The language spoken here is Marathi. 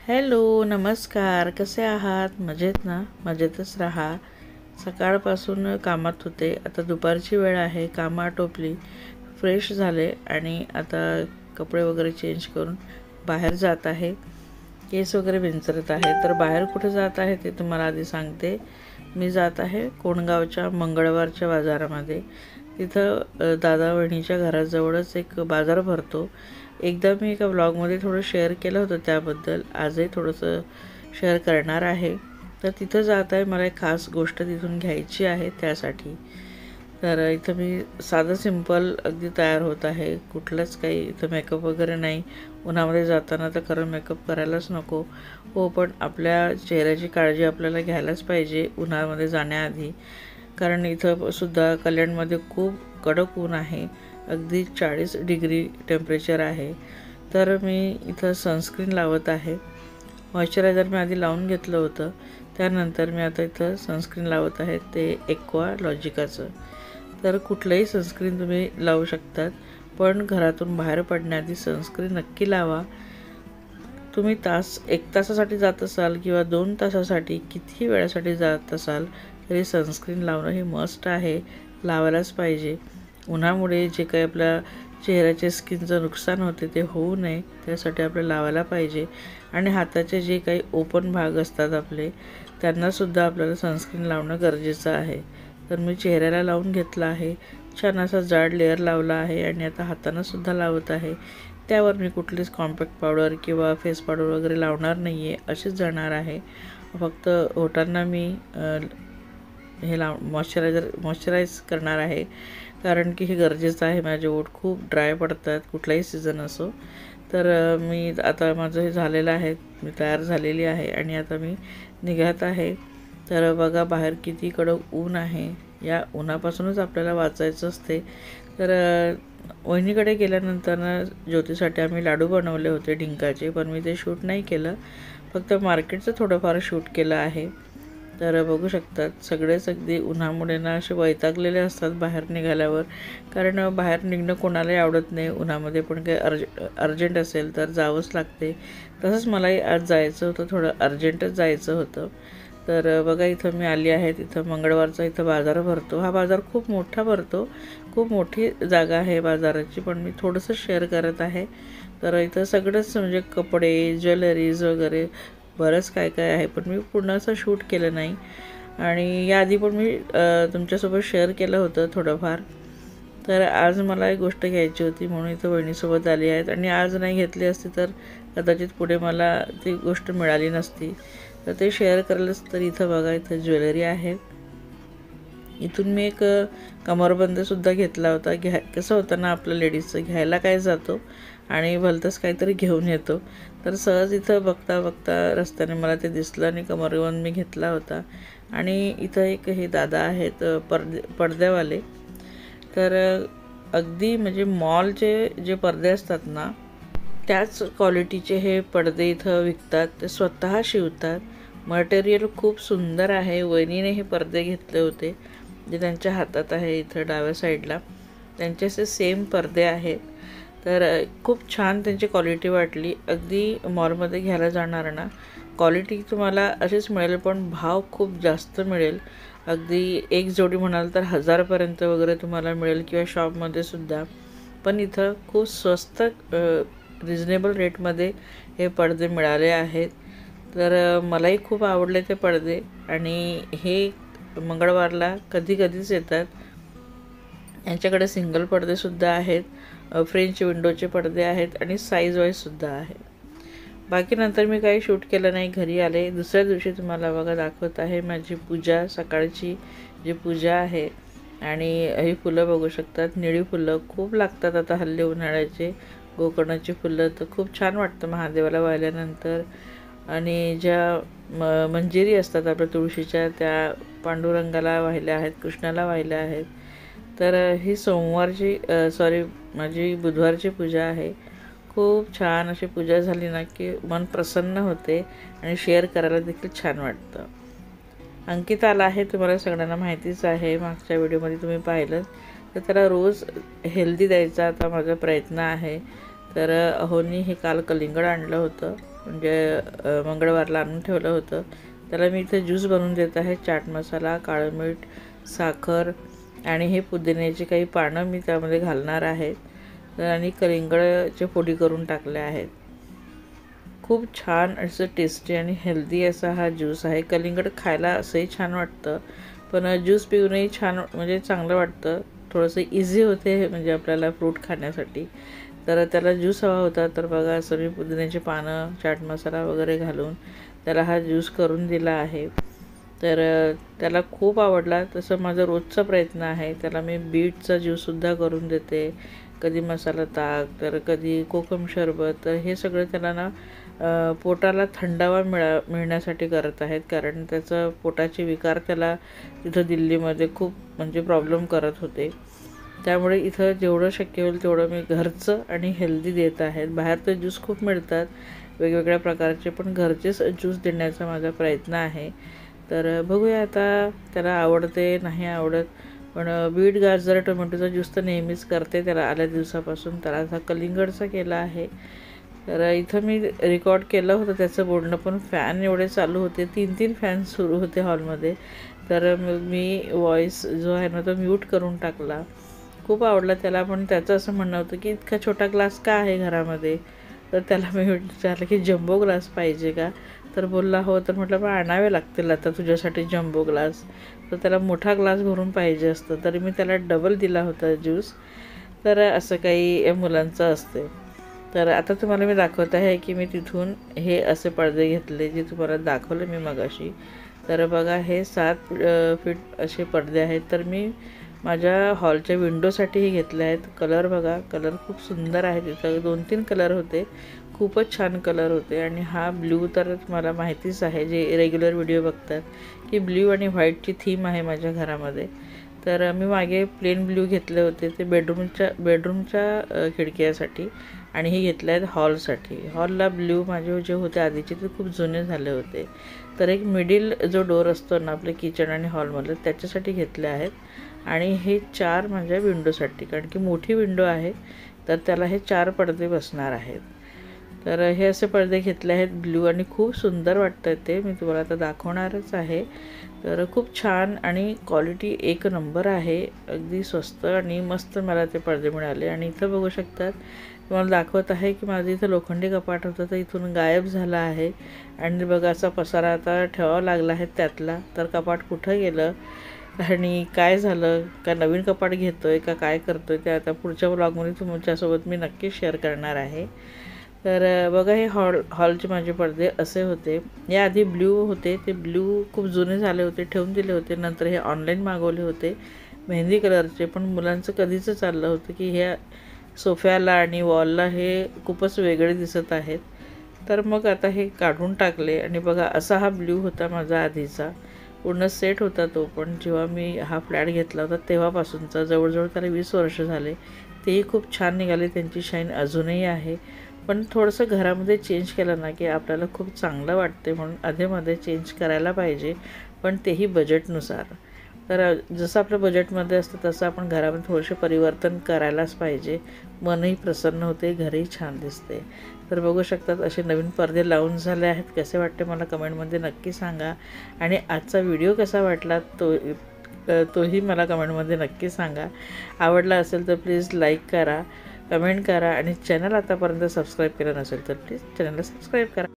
हॅलो, नमस्कार. कसे आहात? मजेत ना? मजेतच राहा. सकाळपासून कामात होते. आता दुपारची वेळ आहे. कामं आटोपली, फ्रेश झाले आणि आता कपडे वगैरे चेंज करून बाहेर जात आहे. केस वगैरे विंचरत आहे. तर बाहेर कुठे जात आहे ते तुम्हाला आधी सांगते. मी जात आहे कोंडगावच्या मंगळवारच्या बाजारामध्ये. तिथं दादा वहिनीच्या घराजवळच एक बाजार भरतो. एकदा मी एका ब्लॉगमध्ये थोडं शेअर केलं होतं त्याबद्दल. आजही थोडंसं शेअर करणार आहे. तर तिथं जात आहे. मला एक खास गोष्ट तिथून घ्यायची आहे त्यासाठी. तर इथं मी साधं सिंपल अगदी तयार होत आहे. कुठलंच काही इथं मेकअप वगैरे नाही. उन्हामध्ये जाताना तर खरं मेकअप करायलाच नको. हो, पण आपल्या चेहऱ्याची काळजी आपल्याला घ्यायलाच पाहिजे उन्हामध्ये जाण्याआधी. कारण इथं सुद्धा कल्याणमध्ये खूप कडक ऊन आहे. अगदी 40 डिग्री टेम्परेचर आहे. तर मी इथं सनस्क्रीन लावत आहे. मॉइश्चरायझर मी आधी लावून घेतलं होतं. त्यानंतर मी आता इथं सनस्क्रीन लावत आहे, ते एक्वालॉजिकाचं. तर कुठलंही सनस्क्रीन तुम्ही लावू शकतात, पण घरातून बाहेर पडण्याआधी सनस्क्रीन नक्की लावा. तुम्ही 1 तासासाठी जात असाल किंवा 2 तासासाठी, कितीही वेळासाठी जात असाल तरी सनस्क्रीन लावणं हे मस्ट आहे. लावायलाच पाहिजे. उन्हामुळे जे काही आपल्या चेहऱ्याच्या स्किनचं नुकसान होते ते होऊ नये त्यासाठी आपल्याला लावायला पाहिजे. आणि हाताचे जे काही ओपन भाग असतात आपले, त्यांनासुद्धा आपल्याला सनस्क्रीन लावणं गरजेचं आहे. तर मी चेहऱ्याला लावून घेतला आहे. छान असा जाड लेअर लावला आहे आणि आता हातांनासुद्धा लावत आहे. त्यावर मी कुठलीच कॉम्पॅक्ट पावडर किंवा फेस पावडर वगैरे लावणार नाही आहे. अशीच जाणार आहे. फक्त ओठांना मी हे मॉइश्चराईज करणार आहे. कारण की हे गरजेचं आहे. माझे ओठ खूप ड्राय पडतात कुठलाही सीझन असो. तर मी आता माझं हे झालेलं आहे. मी तयार झालेली आहे आणि आता मी निघत आहे. तर बघा बाहेर किती कडक ऊन आहे. या उन्हापासूनच आपल्याला वाचायचं असते. तर वहिनीकडे गेल्यानंतर ज्योतीसाठी आम्ही लाडू बनवले होते डिंकाचे, पण मी ते शूट नाही केलं. फक्त मार्केटचं थोडंफार शूट केलं आहे. तर बघू शकतात सगळेच अगदी उन्हामुळे ना असे वैतागलेले असतात बाहेर निघाल्यावर. कारण बाहेर निघणं कोणालाही आवडत नाही उन्हामध्ये, पण काही अर्जंट असेल तर जावंच लागते. तसंच मलाही आज जायचं होतं, थोडं अर्जंटच जायचं होतं. तर बघा इथं मी आली आहे. तिथं मंगळवारचा इथं बाजार भरतो. हा बाजार खूप मोठा भरतो. खूप मोठी जागा आहे बाजाराची, पण मी थोडंसं शेअर करत आहे. तर इथं सगळंच म्हणजे कपडे, ज्वेलरीज वगैरे बरंच काय काय आहे, पण मी पूर्ण असं शूट केलं नाही. आणि याआधी पण मी तुमच्यासोबत शेअर केलं होतं थोडंफार. तर आज मला एक गोष्ट घ्यायची होती म्हणून इथं वहिनीसोबत आली आहेत. आणि आज नाही घेतली असती तर कदाचित पुढे मला ती गोष्ट मिळाली नसती. तर ते शेअर करायलाच. तर इथं बघा, इथं ज्वेलरी आहे. इथून मी एक कमरबंदसुद्धा घेतला होता. कसं होतं ना, आपलं लेडीजचं घ्यायला काय जातो आणि भलतंच काहीतरी घेऊन येतो. तर सहज इथं बघता बघता रस्त्याने मला ते दिसलं आणि कमरबंद मी घेतला होता. आणि इथं एक हे दादा आहेत पडद्यावाले. तर अगदी म्हणजे मॉलचे जे पडदे असतात ना, त्याच क्वालिटीचे हे पडदे इथं विकतात. ते स्वतः शिवतात. मटेरियल खूप सुंदर आहे. वहिनीने हे पडदे घेतले होते जे त्यांच्या हातात आहे इथं डाव्या साईडला. त्यांचे असे सेम पडदे आहेत. तर खूप छान त्यांची क्वालिटी वाटली. अगदी मॉलमध्ये घ्यायला जाणार ना, क्वालिटी तुम्हाला अशीच मिळेल, पण भाव खूप जास्त मिळेल. अगदी एक जोडी म्हणाल तर 1000पर्यंत वगैरे तुम्हाला मिळेल किंवा शॉपमध्ये सुद्धा. पण इथं खूप स्वस्त रिजनेबल रेटमध्ये हे पडदे मिळाले आहेत. तर मलाही खूप आवडले ते पडदे. आणि हे मंगळवारला कधीच येतात. यांच्याकडे सिंगल पडदेसुद्धा आहेत, फ्रेंच विंडोचे पडदे आहेत आणि साईज वाईजसुद्धा आहे. बाकी नंतर मी काही शूट केलं नाही, घरी आले. दुसऱ्या दिवशी तुम्हाला बघा दाखवत आहे माझी पूजा, सकाळची जी पूजा आहे. आणि ही फुलं बघू शकतात, निळी फुलं खूप लागतात आता हल्ली उन्हाळ्याचे. गोकर्णाची फुलं तर खूप छान वाटतं महादेवाला वाहिल्यानंतर. आणि ज्या मंजिरी असतात आपल्या तुळशीच्या, त्या पांडुरंगाला वाहिल्या आहेत, कृष्णाला वाहिल्या आहेत. तर ही माझी बुधवारची पूजा आहे. खूप छान अशी पूजा झाली ना की मन प्रसन्न होते आणि शेअर करायला देखील छान वाटतं. अंकित आला आहे, तुम्हाला सगळ्यांना माहितीच आहे. मागच्या व्हिडिओमध्ये तुम्ही पाहिलं. तर त्याला रोज हेल्दी द्यायचा आता माझा प्रयत्न आहे. तर अहोनी हे काल कलिंगड आणलं होतं, म्हणजे मंगळवारला आणून ठेवलं होतं. त्याला मी इथे ज्यूस बनवून देत आहे. चाट मसाला, काळं मीठ, साखर आणि हे पुदिन्याची काही पानं मी त्यामध्ये घालणार आहे. आणि कलिंगडचे फोडी करून टाकले आहेत. खूप छान असं टेस्टी आणि हेल्दी असा हा ज्यूस आहे. कलिंगड खायला असंही छान वाटतं, पण ज्यूस पिऊनही छान म्हणजे चांगलं वाटतं. थोडंसं इझी होते म्हणजे आपल्याला फ्रूट खाण्यासाठी. तर त्याला ज्यूस हवा होता, तर बघा असं मी पुदिन्याची पानं, चाट मसाला वगैरे घालून त्याला हा ज्यूस करून दिला आहे. तर त्याला खूप आवडला. तसं माझा रोजचा प्रयत्न आहे. त्याला मी बीटचा ज्यूससुद्धा करून देते, कधी मसाला ताक, तर कधी कोकम सरबत. तर हे सगळं त्याला ना पोटाला थंडावा मिळण्यासाठी करत आहेत, कारण त्याचं पोटाचे विकार त्याला तिथं दिल्लीमध्ये खूप म्हणजे प्रॉब्लेम करत होते. त्यामुळे इथं जेवढं शक्य होईल तेवढं मी घरचं आणि हेल्दी देत आहेत. बाहेर तर ज्यूस खूप मिळतात वेगवेगळ्या प्रकारचे, पण घरचेच ज्यूस देण्याचा माझा प्रयत्न आहे. तर बघूया आता त्याला आवडते नाही आवडत. पण बीट, गाजर, टोमॅटोचा ज्यूस तर नेहमीच करते त्याला आल्या दिवसापासून. त्याला आता कलिंगडचा केला आहे. तर इथं मी रेकॉर्ड केलं होतं त्याचं बोलणं, पण फॅन एवढे चालू होते, 3 फॅन सुरू होते हॉलमध्ये. तर मी व्हॉईस जो आहे ना तो म्यूट करून टाकला. खूप आवडला त्याला, पण त्याचं असं म्हणणं होतं की इतका छोटा ग्लास का आहे घरामध्ये. तर त्याला मी विचारलं की जम्बो ग्लास पाहिजे का. तर बोलला हो. तर म्हटलं पण आणावे लागतील आता तुझ्यासाठी जम्बो ग्लास. तर त्याला मोठा ग्लास भरून पाहिजे असतं, तरी मी त्याला डबल दिला होता ज्यूस. तर असं काही मुलांचं असते. तर आता तुम्हाला मी दाखवत आहे की मी तिथून हे असे पडदे घेतले जे तुम्हाला दाखवले मी मगाशी. तर बघा हे 7 फीट असे पडदे आहेत. तर मी माझ्या हॉलच्या विंडोसाठीही घेतले आहेत. कलर बघा, कलर खूप सुंदर आहे. तिथं 2-3 कलर होते, खूपच छान कलर होते. आणि हा ब्ल्यू तर मला माहितीच आहे, जे रेग्युलर व्हिडिओ बघतात, की ब्ल्यू आणि व्हाईटची थीम आहे माझ्या घरामध्ये. तर मी मागे प्लेन ब्ल्यू घेतले होते ते बेडरूमच्या खिडक्यासाठी, आणि हे घेतले आहेत हॉलसाठी. हॉलला ब्ल्यू माझे जे होते आधीचे ते खूप जुने झाले होते. तर एक मिडिल जो डोर असतो ना आपल्या किचन आणि हॉलमध्ये, त्याच्यासाठी घेतले आहेत. आणि हे 4 माझ्या विंडोसाठी, कारण की मोठी विंडो आहे, तर त्याला हे 4 पडदे बसणार आहेत. तर हे असे पडदे घेतले आहेत ब्ल्यू, आणि खूप सुंदर वाटतं ते. मी तुम्हाला आता दाखवणारच आहे. तर खूप छान आणि क्वालिटी एक नंबर आहे. अगदी स्वस्त आणि मस्त मला ते पडदे मिळाले. आणि इथं बघू शकतात, तुम्हाला दाखवत आहे की माझं इथं लोखंडी कपाट होतं, तर इथून गायब झालं आहे. आणि बघा असा पसारा आता ठेवावा लागला आहे त्यातला. तर कपाट कुठं गेलं आणि काय झालं, का नवीन कपाट घेतो आहे का काय करतो आहे, ते आता पुढच्या व्लॉगमध्ये तुमच्यासोबत मी नक्की शेअर करणार आहे. तर बघा हे हॉलचे माझे पडदे असे होते. याआधी ब्ल्यू होते, ते ब्ल्यू खूप जुने झाले होते, ठेवून दिले होते. नंतर हे ऑनलाईन मागवले होते मेहंदी कलरचे, पण मुलांचं कधीचं चाललं होतं की ह्या सोफ्याला आणि वॉलला हे खूपच वेगळे दिसत आहेत. तर मग आता हे काढून टाकले. आणि बघा असा हा ब्ल्यू होता माझा आधीचा, पूर्ण सेट होता तो. पण जेव्हा मी हा फ्लॅट घेतला होता तेव्हापासूनचा, जवळजवळ त्याला 20 वर्ष झाले. तेही खूप छान निघाले, त्यांची शाईन अजूनही आहे. पण थोडंसं घरामध्ये चेंज केलं ना की आपल्याला खूप चांगलं वाटते, म्हणून अधेमध्ये चेंज करायला पाहिजे, पण तेही बजेटनुसार. तर जसं आपल्या बजेटमध्ये असतं तसं आपण घरामध्ये थोडेसे परिवर्तन करायलाच पाहिजे. मनही प्रसन्न होते, घरही छान दिसते. तर बघू शकतात असे नवीन पडदे लावून झाले आहेत. कसे वाटते मला कमेंटमध्ये नक्की सांगा. आणि आजचा व्हिडिओ कसा वाटला तोही मला कमेंटमध्ये नक्की सांगा. आवडला असेल तर प्लीज लाईक करा, कमेंट करा, आणि चॅनल आतापर्यंत सबस्क्राईब केलं नसेल तर प्लीज चॅनलला सबस्क्राईब करा.